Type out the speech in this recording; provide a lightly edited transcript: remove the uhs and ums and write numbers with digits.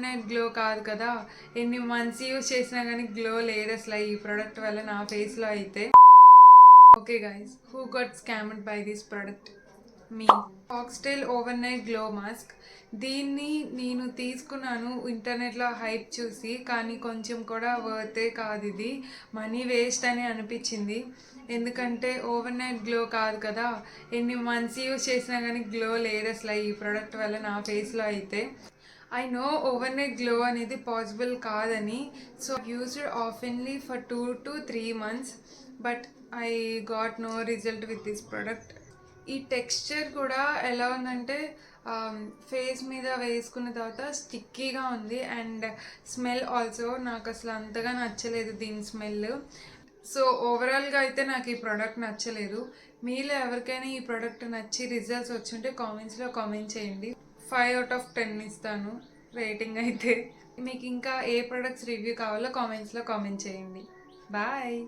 Night glow కాదు కదా, ఎన్ని మంత్స్ యూజ్ చేసినా కానీ గ్లో లేదు అసలు ఈ ప్రోడక్ట్ వల్ల నా ఫేస్లో అయితే. Okay guys, who got scammed by this product? మీ Foxtale overnight glow mask. దీన్ని నేను తీసుకున్నాను ఇంటర్నెట్లో హైప్ చూసి, కానీ కొంచెం కూడా వర్తే కాదు, ఇది మనీ వేస్ట్ అని అనిపించింది. ఎందుకంటే ఓవర్ నైట్ గ్లో కాదు కదా, ఎన్ని మంత్స్ యూజ్ చేసినా కానీ గ్లో లేదు అసలు ఈ ప్రోడక్ట్ వల్ల నా ఫేస్లో అయితే. I know overnight glow అనేది పాసిబుల్ కాదని, so used oftenly for 2 to 3 months, but I got no result with this product. ఈ టెక్స్చర్ కూడా ఎలా ఉందంటే ఫేస్ మీద వేసుకున్న తర్వాత స్టిక్కీగా ఉంది, అండ్ స్మెల్ ఆల్సో నాకు అసలు అంతగా నచ్చలేదు దీని స్మెల్. సో ఓవరాల్గా అయితే నాకు ఈ ప్రోడక్ట్ నచ్చలేదు. మీలో ఎవరికైనా ఈ ప్రోడక్ట్ నచ్చి రిజల్ట్స్ వచ్చుంటే కామెంట్స్లో కామెంట్ చేయండి. 5 out of 10 ఇస్తాను రేటింగ్ అయితే. మీకు ఇంకా ఏ ప్రొడక్ట్స్ రివ్యూ కావాలో కామెంట్స్లో కామెంట్ చేయండి. బాయ్.